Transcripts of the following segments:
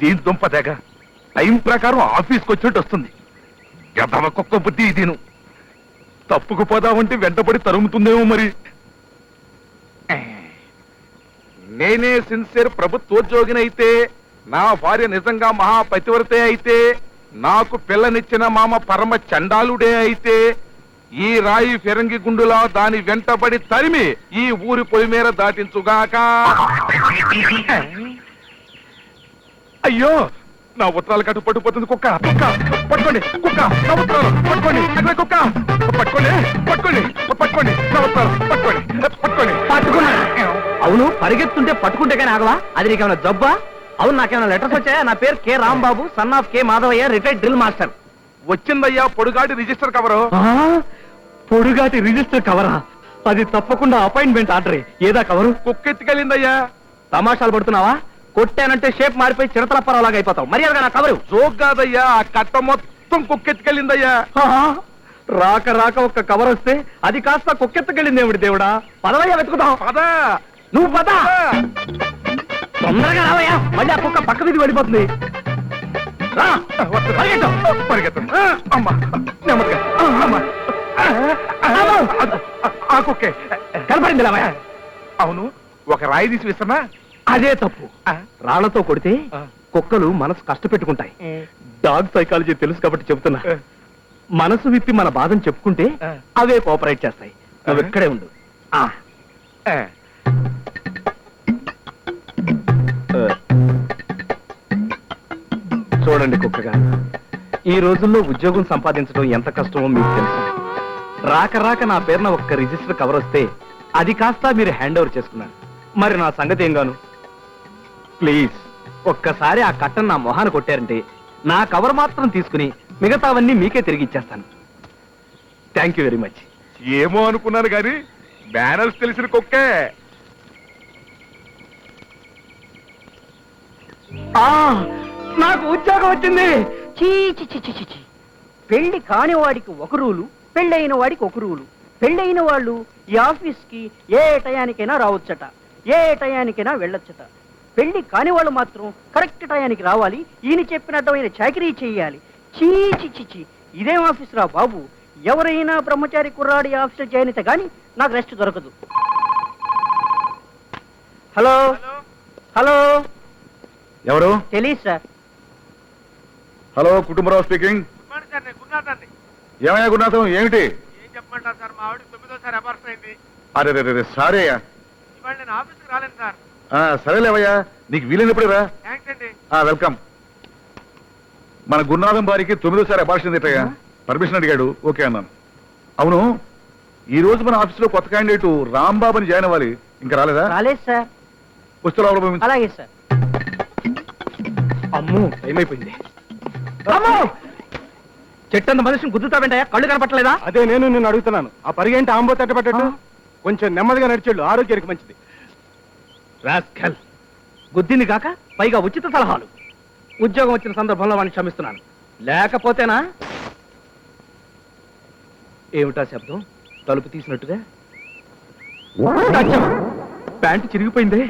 దీని దుంపదేగా టైం ప్రకారం ఆఫీస్కి వచ్చినట్టు వస్తుంది. గదవ కుక్క బుద్ధి దీను. తప్పుకుపోదామంటే వెంటబడి తరుముతుందేమో మరి. నేనే సిన్సియర్ ప్రభుత్వోద్యోగినైతే, నా భార్య నిజంగా మహాపతివ్రతే అయితే, నాకు పిల్లనిచ్చిన మామ పరమ చండాలుడే అయితే, ఈ రాయి ఫిరంగి గుండులా దాని వెంటబడి తరిమి ఈ ఊరి పొలిమేర దాటించుగాక. అయ్యో, నా ఉత్తరాలు కట్టు పట్టుకుపోతుంది. కుక్క కుక్క పట్టుకోండి, కుక్క నా ఉత్తరాలు పట్టుకోండి. అక్కడ కుక్క పట్టుకోండి, పట్టుకోండి, పట్టుకోండి నా ఉత్తరాలు పట్టుకోండి, పట్టుకోండి. పట్టుకున్నాను. అవును, పరిగెత్తుంటే పట్టుకుంటే కానీ ఆగవా? అది నీకేమైనా జబ్బా? అవును, నాకేమైనా లెటర్స్ వచ్చాయా? నా పేరు K Rambabu, son of K Madhavayya, retired drill master. వచ్చిందయ్యా పొడుగాటి రిజిస్టర్ కవరు. పొడుగాటి రిజిస్టర్ కవరా? అది తప్పకుండా అపాయింట్మెంట్ ఆర్డర్. ఏదా కవరు? కుక్కెత్తికెళ్ళిందయ్యా. తమాషాలు పడుతున్నావా? కొట్టానంటే షేప్ మారిపోయి చిరతలప్పరాలాగా అయిపోతావు. మర్యాదగా నా కవరు. జోక్ కాదయ్యా, ఆ కట్ట మొత్తం కుక్కెత్తికెళ్ళిందయ్యా. రాక రాక ఒక్క కవర్ వస్తే అది కాస్త కుక్కెత్తకెళ్ళింది. ఏమిటి దేవుడా, పదవయ్యా వెతుకుతాం. పదా నువ్వు పద, తొందరగా రావయ్యా. మళ్ళీ ఆ కుక్క పక్క మీద వెళ్ళిపోతుంది. రా, పరిగెత్తు. అమ్మా నెమ్మదిగా. అమ్మా ఆ కుక్కే కనపడింది. రావయ్యా. అవును, ఒక రాయి తీసి విసనా? అదే తప్పు. రాళ్లతో కొడితే కుక్కలు మనసు కష్టపెట్టుకుంటాయి. డాగ్ సైకాలజీ తెలుసు కాబట్టి చెబుతున్నా. మనసు విప్పి మన బాధను చెప్పుకుంటే అవే కోఆపరేట్ చేస్తాయి. నువ్వు ఇక్కడే ఉండు. చూడండి కుక్కగా, ఈ రోజుల్లో ఉద్యోగం సంపాదించడం ఎంత కష్టమో మీకు తెలుసు. రాక రాక నా పేరున ఒక్క రిజిస్టర్ కవర్ వస్తే అది కాస్త మీరు హ్యాండ్ ఓవర్ చేసుకున్నారు. మరి నా సంగతి ఏం గాను? ప్లీజ్ ఒక్కసారి ఆ కట్టను నా మొహాన కొట్టారంటే నా కవర్ మాత్రం తీసుకుని మిగతావన్నీ మీకే తిరిగి ఇచ్చేస్తాను. Thank you very much. ఏమో అనుకున్నాను గాని బ్యానర్స్ తెలిసిన కుక్కే. నాకు ఉద్యోగం వచ్చింది. చీ. పెళ్లి కాని వాడికి ఒక రూలు, పెళ్ళైన వాడికి ఒక రూలు. పెళ్ళైన వాళ్ళు ఈ ఆఫీస్కి ఏ టయానికైనా రావచ్చట, ఏ టయానికైనా వెళ్ళొచ్చట. పెళ్లి కాని వాళ్ళు మాత్రం కరెక్ట్ టయానికి రావాలి, ఈయన చెప్పినట్టమైన చాకరీ చేయాలి. చీ. ఇదేం ఆఫీస్ రా బాబు. ఎవరైనా బ్రహ్మచారి కుర్రాడి ఆఫీస్ జాయిన్ అయితే గాని నాకు రెస్ట్ దొరకదు. హలో హలో, ఎవరు? తెలీదు సార్. Hello, Kutumbarao speaking. ఏమయ్యా గురునాథం, ఏమిటి? ఏం చెప్పమంటారు సార్, మా ఆవిడ 9వ అబార్షన్ అయింది. అరే సారీ అయ్యా. ఇవాళ నేను ఆఫీస్కి రాలేను సార్. సరేలేవయ్యా, నీకు వీలైనప్పుడే రా. థ్యాంక్స్ అండి. వెల్కమ్. మన గురునాథం భార్యకి 9వ అబార్షన్ తిట్టయ్యా. పర్మిషన్ అడిగాడు, ఓకే అన్నాను. అవును, ఈ రోజు మన ఆఫీసులో కొత్త క్యాండిడేట్ రాంబాబుని జాయిన్ అవ్వాలి. ఇంకా రాలేదా? రాలేదు సార్. వస్తూ రావడం. అలాగే సార్. అమ్మో, ఏమైపోయింది? అమ్మో, చెట్టంత మనిషిని గుద్దుతావేంటయ్యా? కళ్ళు కనపట్టలేదా? అదే నేను నిన్ను అడుగుతున్నాను. ఆ పరిగెంటి ఆంబో తట్టబట్టట్టు కొంచెం నెమ్మదిగా నడిచేళ్ళు, ఆరోగ్యానికి మంచిది. రాస్కల్, గుద్దింది కాక పైగా ఉచిత సలహాలు. ఉద్యోగం వచ్చిన సందర్భంలో వాడిని క్షమిస్తున్నాను, లేకపోతేనా? ఏమిటా శబ్దం? తలుపు తీసినట్టుగా. ప్యాంటు చిరిగిపోయిందే.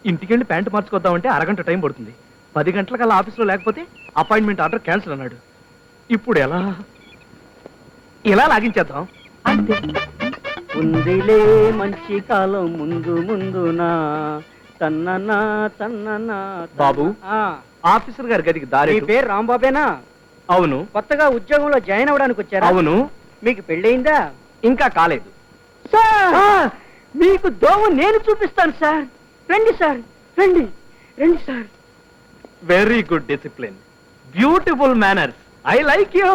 ఇంటికెళ్ళి ప్యాంటు మార్చుకొద్దామంటే అరగంట టైం పడుతుంది. 10 గంటలకల్లా ఆఫీస్లో లేకపోతే అపాయింట్మెంట్ ఆర్డర్ క్యాన్సిల్ అన్నాడు. ఇప్పుడు ఎలా? ఇలా లాగించేద్దాం అంతే. ఉందిలే మంచి కాలం ముందు ముందునా, తన్ననా తన్ననా. బాబు, ఆఫీసర్ గారి గదికి దారి. మీ పేరు రాంబాబేనా? అవును. కొత్తగా ఉద్యోగంలో జాయిన్ అవ్వడానికి వచ్చారా? అవును. మీకు పెళ్ళయిందా? ఇంకా కాలేదు. సార్, మీకు దోవ నేను చూపిస్తాను సార్. రండి సార్, రండి sir. Very good discipline, beautiful manners. I like you.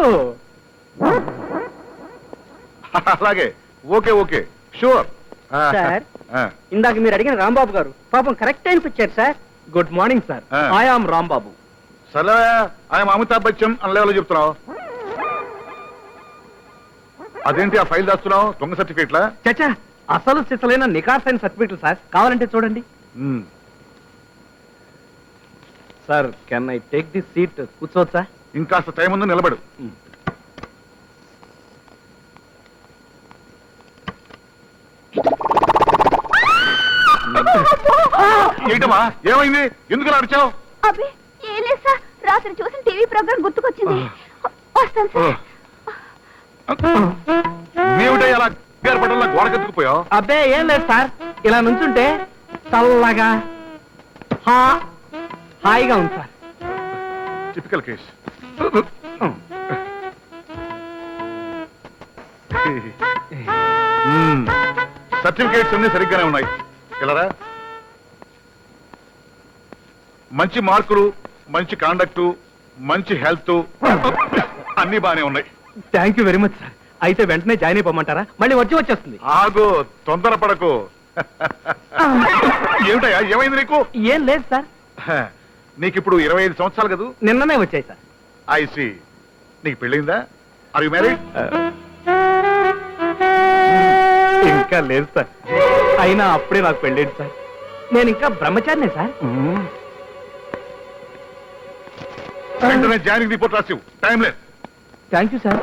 అలాగే, ఓకే షూర్. సార్, ఇందాక మీరు అడిగిన రాంబాబు గారు పాపం కరెక్ట్ టైంకి వచ్చారు sir. Good morning sir. I am Rambabu. సరే, ఆయన అమితాబ్ బచ్చన్ అన్న లెవెల్లో చెప్తున్నావు. అదేంటి ఆ ఫైల్ దాస్తున్నావు? దొంగ సర్టిఫికేట్లా? చచ్చా, అసలు సిసలైన నికార్సైన సర్టిఫికేట్లు సార్. కావాలంటే చూడండి. Sir, can I take this seat? కూర్చోవచ్చా? ఇంకాస్త టైం ఉందో నిలబడు. ఏంటమ్మా, ఏమైంది? ఎందుకు అరిచావు? అబ్బే, ఏం రాత్రి చూసిన టీవీ ప్రోగ్రామ్ గుర్తుకొచ్చింది. వస్తాను సార్. ఏమిటో అలా పట్టణంలో గోడకెత్తుకుపోయావు? అబ్బే ఏం లేదు సార్, ఇలా నుంచుంటే చల్లగా హాయిగా ఉంది సార్. Typical case. సర్టిఫికేట్స్ అన్ని సరిగ్గానే ఉన్నాయి. ఇలా మంచి మార్కులు, మంచి కాండక్టు, మంచి హెల్త్ అన్ని బానే ఉన్నాయి. Thank you very much sir. అయితే వెంటనే జాయిన్ అయిపోమంటారా? మళ్ళీ వచ్చేస్తుంది. ఆగు, తొందరపడకు. ఏమిటయ్యా, ఏమైంది నీకు? ఏం లేదు సార్. నీకిప్పుడు 25 సంవత్సరాలు కదూ? నిన్ననే వచ్చాయి సార్. ఐసి. నీకు పెళ్ళిందా? Are you married? ఇంకా లేదు సార్. అయినా అప్పుడే నాకు పెళ్ళేది సార్. నేను ఇంకా బ్రహ్మచారినే సార్. వెంటనే జాయినింగ్ రిపోర్ట్ రాసివు. టైం లేదు. Thank you sir.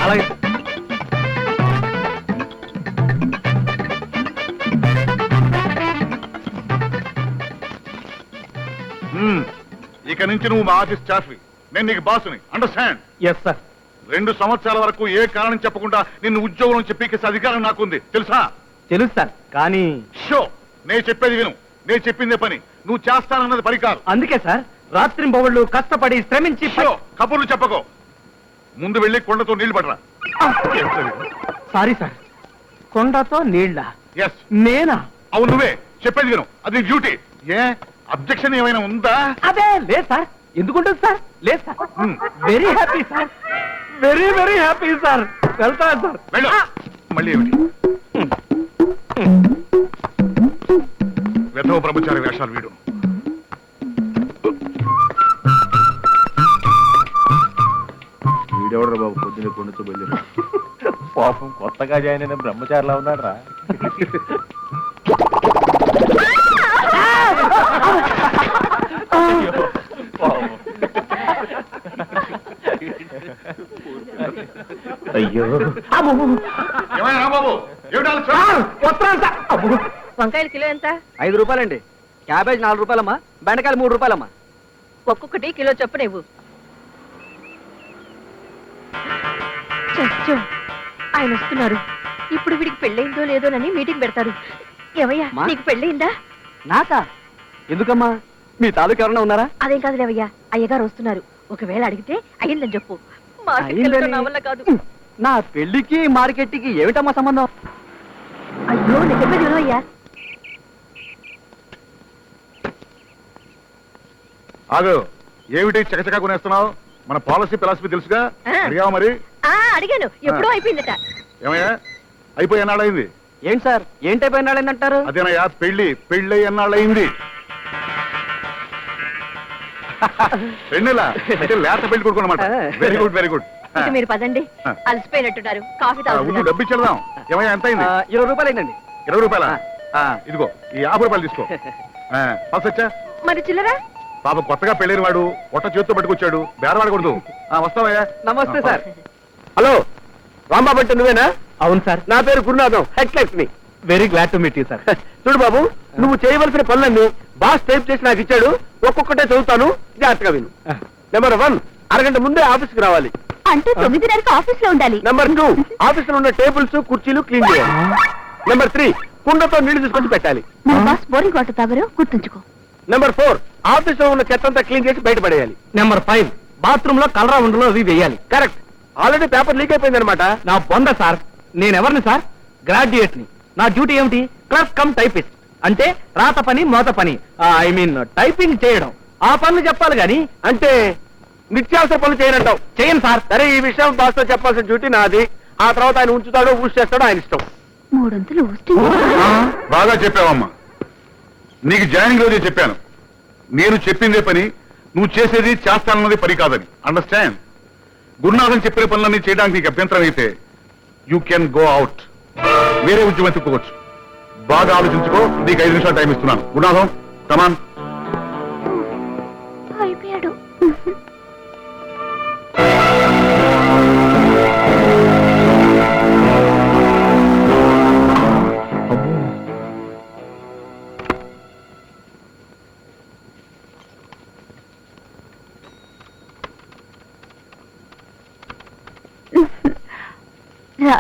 అలాగే. ఇక నుంచి నువ్వు మా ఆఫీస్ స్టాఫ్వి. నేను నీకు బాసుని. అండర్స్టాండ్? Yes sir. 2 సంవత్సరాల వరకు ఏ కారణం చెప్పకుండా నిన్ను ఉద్యోగం నుంచి పీకేసే అధికారం నాకుంది, తెలుసా? తెలుసు సార్, కానీ షో, నేను చెప్పేది విను. నేను చెప్పిందే పని. నువ్వు చేస్తానన్నది పని కాదు. అందుకే సార్ రాత్రింబవళ్ళు కష్టపడి శ్రమించి షో, కబుర్లు చెప్పకో. ముందు వెళ్ళి కొండతో నీళ్లు పడరా. Sorry sir. కొండతో నీళ్ళ? ఎస్. నేనా? అవును, నువ్వే. చెప్పేది విను, అది డ్యూటీ. ఏ అబ్జెక్షన్ ఏమైనా ఉందా? అదే లేదు సార్. ఎందుకుంటుంది సార్? లేదు sir. Very happy sir. Very very happy sir. వెళ్తాను సార్. వెళ్ళు. మళ్ళీ ఏమిటి? వెధవ బ్రహ్మచారి వేషాలు వీడు. వీడెవడరా బాబు పొద్దున కొండతో వెళ్ళారు? పాపం కొత్తగా జాయిన్ అయిన బ్రహ్మచారిలా ఉన్నాడు రా. అయ్యో ఏమైనా రాంబాబు? ఏమిటి ఆలోచన? వస్తాను సార్. వంకాయలు కిలో ఎంత? 5 రూపాయలండి. క్యాబేజ్ 4 రూపాయలమ్మా. బెండకాయలు 3 రూపాయలమ్మా. ఒక్కొక్కటి కిలో చొప్పున ఇవ్వు. చచ్చో, ఆయన వస్తున్నారు. ఇప్పుడు వీడికి పెళ్ళయిందో లేదోనని మీటింగ్ పెడతారు. ఏవయ్యా, మా? నీకు పెళ్ళయిందా? నాకా? ఎందుకమ్మా? మీ తాలూకు ఎవరన్నా ఉన్నారా? అదేం కాదు లేవయ్యా, అయ్యగారు వస్తున్నారు. ఒకవేళ అడిగితే అయ్యిందని చెప్పు. మార్కెట్కి అయ్యిందని? వెళ్తే నా వల్ల కాదు. నా పెళ్లికి మార్కెట్కి ఏమిటమ్మా సంబంధం? అయ్యో, నిజమే అయ్యా. ఆగు. ఏమిటి చకచకా కొనేస్తున్నావు? మన పాలసీ ఫిలాసఫీ తెలుసుగా. అడిగావా మరి? అడిగాను, ఎప్పుడో అయిపోయిందట. ఏమయ్యా, అయిపోయి ఎన్నాళ్ళయింది? ఏంటి సార్, ఏంటైపోయినాడని అదేనయ్యా, పెళ్ళి ఎన్నాళ్ళయింది? 2 నెలల అంటే లేత పెళ్లి కొడుకున్నమాట. Very good, very good. ఇక మీరు పదండి, అలసిపోయినట్టున్నారు. కాఫీ ముందు తాగుతున్నారు. డబ్బు ఇచ్చేద్దాం. ఏమయ్యా, ఎంత అయింది? 20 రూపాయలు అయిందండి. 20 రూపాయల? ఇదిగో ఈ 50 రూపాయలు తీసుకో. పల్సొచ్చా? మరి చిల్లరా? పాప కొత్తగా పెళ్ళైన వాడు పొట్ట చేతితో పట్టుకొచ్చాడు. బేరవాడకూడదు. వస్తావయ్యా? నమస్తే సార్. హలో, రాంబాబు అంటే నువ్వేనా? అవును సార్. నా పేరు Gurunatham, head Lakshmi. Very glad to meet you sir. చూడు బాబు, నువ్వు చేయవలసిన పనులన్నీ బాస్ టైప్ చేసి నాకు ఇచ్చాడు. ఒక్కొక్కటే చదువుతాను, జాగ్రత్తగా విను. నెంబర్ 1, అరగంట ముందే ఆఫీస్కి రావాలి. అంటే 9:30కి ఆఫీస్ లో ఉండాలి. నెంబర్ 2, ఆఫీసులో ఉన్న టేబుల్స్ కుర్చీలు క్లీన్ చేయాలి. నెంబర్ 3, కుండతో నీళ్లు తీసుకొచ్చి పెట్టాలి. నా బాస్ బోరింగ్ వాటర్ తాగరు, గుర్తుంచుకో. నెంబర్ 4, ఆఫీసులో ఉన్న చెత్తంతా క్లీన్ చేసి బయట పడేయాలి. నెంబర్ 5, బాత్రూమ్ లో కలరా ఉండలో అవి వేయాలి. కరెక్ట్. ఆల్రెడీ పేపర్ లీక్ అయిపోయింది అనమాట. నా బొంద సార్. నేనెవరిని సార్? గ్రాడ్యుయేట్ ని. నా డ్యూటీ ఏమిటి? Clerk cum typist. అంటే రాత పని మోత పని, ఐ మీన్ టైపింగ్ చేయడం. ఆ పనులు చెప్పాలి గాని అంటే నిత్యావసర పనులు చేయనంటావు. చేయను సార్. సరే, ఈ విషయం బాస్ తో చెప్పాల్సిన డ్యూటీ నాది. ఆ తర్వాత ఆయన ఉంచుతాడో ఊసి చేస్తాడో ఆయన ఇష్టం. 3 వంతులు ఊస్టింగ్. బాగా చెప్పావమ్మా. నీకు జాయినింగ్ రోజే చెప్పాను, నేను చెప్పిందే పని, నువ్వు చేసేది చేస్తానన్నది పని కాదని. అండర్స్టాండ్? గురునాథన్ చెప్పిన పనులన్నీ చేయడానికి నీకు అభ్యంతరం అయితే యూ కెన్ గో అవుట్. వేరే ఉద్యోగం తిప్పుకోవచ్చు. బాగా ఆలోచించుకో. నీకు 5 నిమిషాలు టైం ఇస్తున్నాను. గురునాథం, కమాన్. అయిపోయాడు.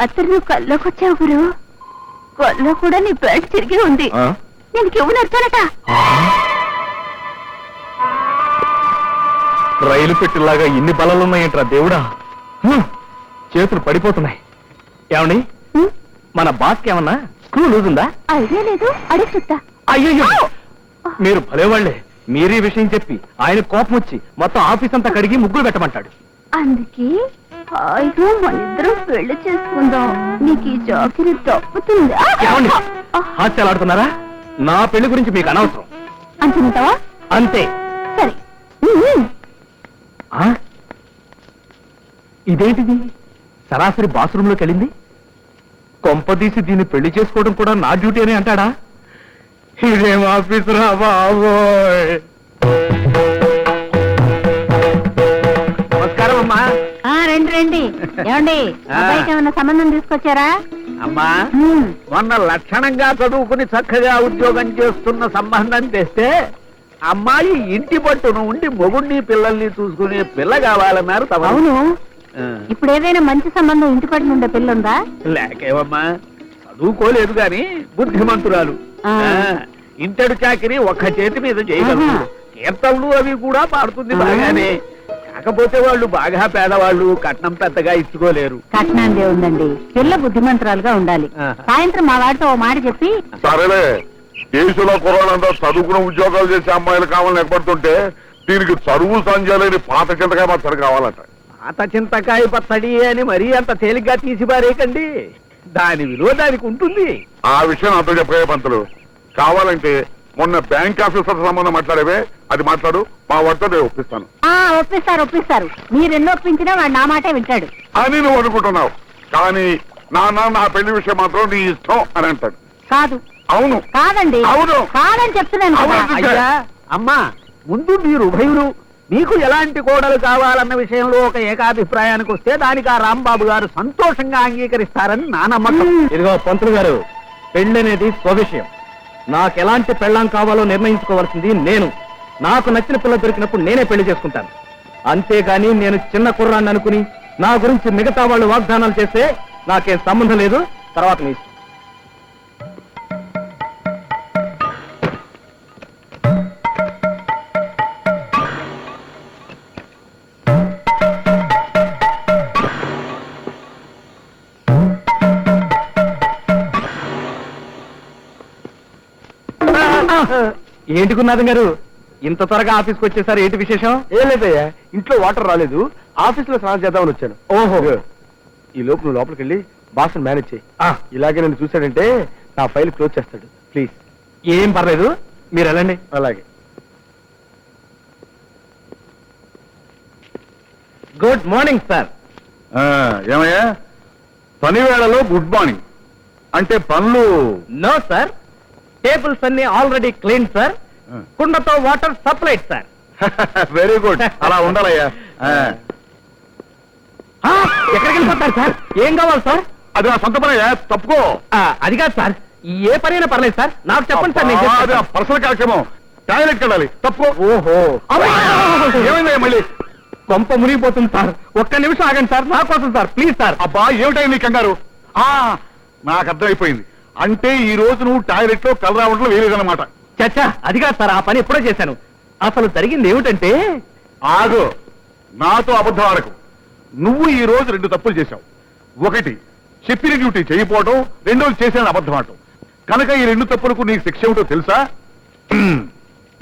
రాత్రి నువ్వు కల్లోకి వచ్చావు గురు. కల్లో కూడా నీ బెల్ట్ తిరిగి ఉంది. నేను కెవ్వు నచ్చానట. రైలు పెట్టిలాగా ఇన్ని బలాలున్నాయంట్రా దేవుడా. చేతులు పడిపోతున్నాయి. ఏమండి, మన బాస్కి ఏమన్నా స్క్రూ లూజ్ ఉందా? ఐడియా లేదు, అడిగి చూస్తా. అయ్యో, మీరు భలేవాళ్లే. మీరీ విషయం చెప్పి ఆయన కోపం వచ్చి మొత్తం ఆఫీస్ అంతా కడిగి ముగ్గులు పెట్టమంటాడు. అందుకే హాయిగా మనిద్దరం పెళ్లి చేసుకుందాం. నీకు ఈ జాకిరి తప్పుతుందా? ఏమండి, హాస్యాలాడుతున్నారా? నా పెళ్లి గురించి మీకు అనవసరం. అంటున్నావా? అంతే. సరే. ఆ? ఇదేంటిది? సరాసరి బాత్రూమ్ లోకి వెళ్ళింది. కొంపదీసి దీన్ని పెళ్లి చేసుకోవడం కూడా నా డ్యూటీ అని అంటాడా? ఇదేం ఆఫీసు రా బాబోయ్. నమస్కారం అమ్మా. రండి రండి. ఏమండి, అబ్బాయికి ఏమన్నా సంబంధం తీసుకొచ్చారా? అమ్మా, మొన్న లక్షణంగా చదువుకుని చక్కగా ఉద్యోగం చేస్తున్న సంబంధం తెస్తే అమ్మాయి ఇంటి పట్టును ఉండి మొగుడిని పిల్లల్ని చూసుకునే పిల్ల కావాలన్నారు. అవును. ఇప్పుడు ఏదైనా మంచి సంబంధం ఇంటి పట్టు నుండే పిల్లుందా? లేకేవమ్మా, చదువుకోలేదు గాని బుద్ధిమంతురాలు. ఇంటడు చాకిరి ఒక్క చేతి మీద చేయగలరు. కీర్తనలు అవి కూడా పాడుతుంది బాగానే. కాకపోతే వాళ్ళు బాగా పేదవాళ్ళు, కట్నం పెద్దగా ఇచ్చుకోలేరు. కట్నం ఉందండి, పిల్ల బుద్ధిమంతురాలుగా ఉండాలి. సాయంత్రం మా వాడితో ఓ మాట చెప్పి. సరేలే, దేశంలో కుర్రాళ్ళంతా చదువుకున్న ఉద్యోగాలు చేసే అమ్మాయిలు కావాలని ఎక్కడుతుంటే దీనికి చదువు సంజయలేని పాత చింతకాయ పచ్చడి కావాలంట. పాత చింతకాయ పచ్చడి అని మరీ అంత తేలిగ్గా తీసి పారేయకండి. దాని విలువ దానికి ఉంటుంది. ఆ విషయం నాతో చెప్పే పంతులు. కావాలంటే మొన్న బ్యాంక్ ఆఫీసర్ సంబంధం మాట్లాడేవే, అది మాట్లాడు. మా వాడితో నేను ఒప్పిస్తాను. ఒప్పిస్తారు. మీరెన్నో ఒప్పించినా వాడు నా మాటే వింటాడు అని నువ్వు అనుకుంటున్నావు. కానీ నా పెళ్లి విషయం మాత్రం నీ ఇష్టం అని అంటాడు. కాదు. అవును. కాదండి. అవును. కాదని చెప్తున్నాను కదా. అయ్యా, అమ్మా, ముందు మీరు ఉభయులు మీకు ఎలాంటి కోడలు కావాలన్న విషయంలో ఒక ఏకాభిప్రాయానికి వస్తే దానికి ఆ రాంబాబు గారు సంతోషంగా అంగీకరిస్తారని నా నమ్మకం. ఇదిగో పంతులు గారు, పెళ్లి అనేది స్వవిషయం. నాకెలాంటి పెళ్ళాం కావాలో నిర్ణయించుకోవాల్సింది నేను. నాకు నచ్చిన పిల్ల దొరికినప్పుడు నేనే పెళ్లి చేసుకుంటాను. అంతేగాని నేను చిన్న కుర్రాన్ని అనుకుని నా గురించి మిగతా వాళ్ళు వాగ్దానాలు చేస్తే నాకేం సంబంధం లేదు. తర్వాత మీ ఇష్టం. ఏంటి గురునాథం గారు, ఇంత త్వరగా ఆఫీస్కి వచ్చేసారు? ఏంటి విశేషం? ఏం లేదయ్యా, ఇంట్లో వాటర్ రాలేదు, ఆఫీస్ లో స్నానం చేద్దామని వచ్చాను. ఓహో. ఈ లోపు నువ్వు లోపలికి వెళ్ళి బాస్ మేనేజ్ చేయి. ఇలాగే నన్ను చూశాడంటే నా ఫైల్ క్లోజ్ చేస్తాడు. ప్లీజ్. ఏం పర్లేదు, మీరు వెళ్ళండి. అలాగే. Good morning sir. ఏమయ్యా, పని వేళలో గుడ్ మార్నింగ్ అంటే పనులు? నో సార్, టేబుల్స్ అన్ని ఆల్రెడీ క్లీన్ సార్. కుండతో water supplied sir. Very good, అలా ఉండాలయ్యా. ఎక్కడికి వెళ్ళిపోతారు సార్? ఏం కావాలి సార్? అది నా సొంత పనయ్యా, తప్పుకో. అది కాదు సార్, ఏ పనైనా పర్లేదు సార్, నాకు చెప్పండి సార్. నేను చేస్తాను. పర్సనల్ కార్యక్రమం, టాయిలెట్కి వెళ్ళాలి, తప్పుకో. ఓహో. ఏమైందయ్యా మళ్ళీ? కొంప మునిగిపోతుంది సార్, ఒక్క నిమిషం ఆగండి సార్, నా కోసం సార్, ప్లీజ్ సార్. అబ్బా, ఏమిటాయి నీ కంగారు? నాకు అర్థమైపోయింది. అంటే ఈ రోజు నువ్వు టాయిలెట్ లో కలర్ రావడంలో వేరేదన్నమాట. చచ్చా, అది కాదు సార్, ఆ పని ఎప్పుడో చేశాను. అసలు జరిగింది ఏమిటంటే. ఆగు, నాతో అబద్ధం ఆడకు. నువ్వు ఈ రోజు 2 తప్పులు చేశావు. ఒకటి, చెప్పిన డ్యూటీ చేయకపోవడం, రెండోది చేసిన అబద్ధం ఆడటం. కనుక ఈ 2 తప్పులకు నీకు శిక్ష ఏమిటో తెలుసా?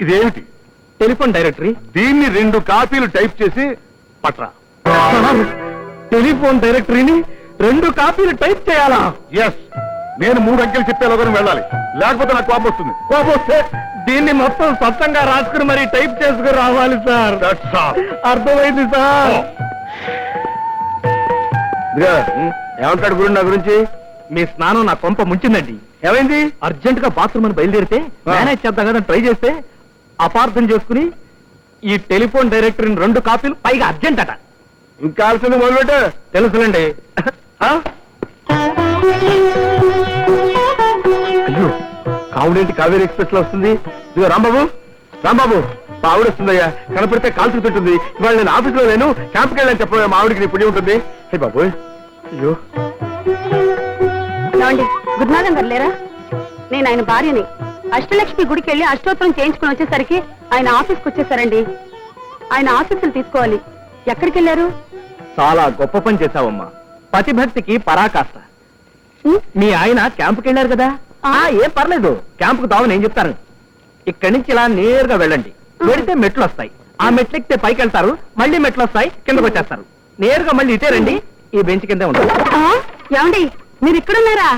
ఇదేమిటి? Telephone directory. దీన్ని 2 కాపీలు టైప్ చేసి పట్రా. టెలిఫోన్ డైరెక్టరీని 2 కాపీలు టైప్ చేయాలా? ఎస్, నేను 3 అంకెలు చెప్పేలోగానే వెళ్ళాలి, లేకపోతే నాకు కోపం వస్తుంది. కోపం వస్తే దీన్ని మొత్తం స్వచ్ఛంగా రాసుకుని మరి టైప్ చేసుకుని రావాలి సార్. That's all. అర్థమైంది సార్. ఏమంటాడు గురు నా గురించి? మీ స్నానం నా కొంప ముంచిందండి. ఏమైంది? అర్జెంట్ గా బాత్రూమ్ అని బయలుదేరితే మేనేజ్ చేద్దాం కదా ట్రై చేస్తే అపార్థం చేసుకుని ఈ టెలిఫోన్ డైరెక్టరీని 2 కాపీలు, పైగా అర్జెంట్ అట. ఇంకా ఆల్సింది మొదలుపెట్టు. తెలుసులేండి. అయ్యో, కావుడేంటి కావేరీ ఎక్స్ప్రెస్ లో వస్తుంది? ఇదిగో రాంబాబు, రాంబాబు, మా ఆవిడ వస్తుందయ్యా. కనపడితే కాల్చుకు తింటుంది. ఇవాళ నేను ఆఫీస్ లో లేను, క్యాంప్కి వెళ్ళని చెప్పడం మా ఆవిడికి నీ పుణ్యం ఉంటుంది. హే బాబు, అయ్యో ఏమండి గురునాథం గారు లేరా? నేను ఆయన భార్యని. అష్టలక్ష్మి గుడికి వెళ్ళి అష్టోత్తరం చేయించుకుని వచ్చేసరికి ఆయన ఆఫీస్కి వచ్చేసారండి. ఆయన ఆఫీసులు తీసుకోవాలి. ఎక్కడికి వెళ్ళారు? చాలా గొప్ప పని చేశావమ్మా. పతిభక్తికి పరాకాష్ట. మీ ఆయన క్యాంపుకి వెళ్ళారు కదా? ఏం పర్లేదు, క్యాంపుకు దావని ఏం చెప్తాను. ఇక్కడి నుంచి ఇలా నేరుగా వెళ్ళండి. వెళితే మెట్లు వస్తాయి. ఆ మెట్లు ఎక్కితే పైకి వెళ్తారు, మళ్ళీ మెట్లు వస్తాయి, కిందకు వచ్చేస్తారు. నేరుగా మళ్ళీ ఇటే రండి. ఈ బెంచ్ కిందే ఉంటుంది. ఏమండి మీరు ఇక్కడున్నారా?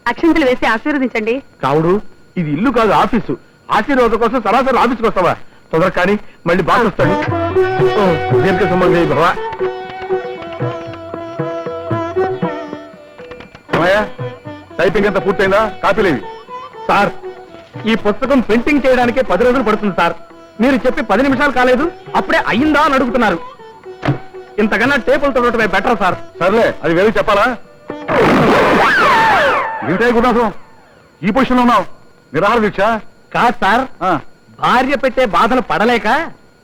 అక్షంతలు వేసి ఆశీర్వదించండి. కావుడు, ఇది ఇల్లు కాదు, ఆఫీసు. ఆశీర్వాదం కోసం సరాసరి ఆఫీస్కి వస్తావా? తొందర కానీ మళ్ళీ బాగా వస్తాడు. దీర్ఘ సంబంధి భవా. టైపింగ్ అంతా పూర్తయిందా? కాపీలేవి? సార్, ఈ పుస్తకం ప్రింటింగ్ చేయడానికే 10 రోజులు పడుతుంది సార్. మీరు చెప్పి 10 నిమిషాలు కాలేదు, అప్పుడే అయ్యిందా అని అడుగుతున్నారు. ఇంతకన్నా టేపులు తొడటమే బెటర్ సార్. సర్లే, అది వేరే చెప్పాలా? ఏమిటాయి గుణాసం, ఈ పొజిషన్లో ఉన్నావు? నిరాహార దీక్ష? కాదు సార్, భార్య పెట్టే బాధలు పడలేక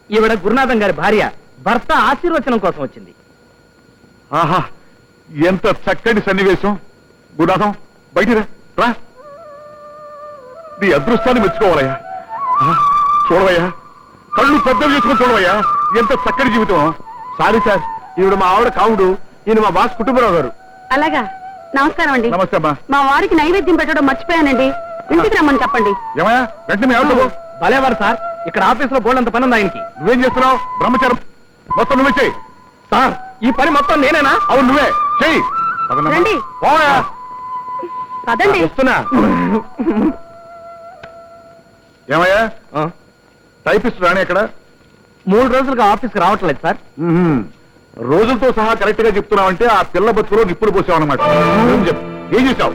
ఈవిడ గురునాథం గారి భార్య భర్త ఆశీర్వచనం కోసం వచ్చింది. ఆహా, ఎంత చక్కటి సన్నివేశం. గురునాథం, బయటిరా రా. నీ అదృష్టాన్ని మెచ్చుకోవాలయ్యా. చూడవయ్యా, కళ్ళు పెద్దలు చేసుకుని చూడవయ్యా, ఎంత చక్కటి జీవితం. సారీ సార్, ఈవిడ మా ఆవిడ కావుడు, ఈయన మా బాస్ కుటుంబరావు గారు. అలాగా, నమస్కారం అండి. నమస్తే అమ్మా. మా వారికి నైవేద్యం పెట్టడం మర్చిపోయానండి. ఇంటికి రమ్మని చెప్పండి. ఏమయ్యా, వెంటనే మీ ఆవిడ భలేవారు సార్. ఇక్కడ ఆఫీసులో బోల్డంత పని ఉంది ఆయనకి. నువ్వేం చేస్తున్నావు? బ్రహ్మచారం మొత్తం నువ్వే చెయ్యి. సార్, ఈ పని మొత్తం నేనేనా? అవును, నువ్వే చెయ్యి. రండి. పదండి. వస్తున్నా. ఏమయ్యా, టైపిస్ట్ రాని ఎక్కడ? 3 రోజులుగా ఆఫీస్కి రావట్లేదు సార్. రోజులతో సహా కరెక్ట్ గా చెప్తున్నావంటే ఆ పిల్ల బతుకులో నిప్పులు పోసావు అనమాట. ఏం చేశావు?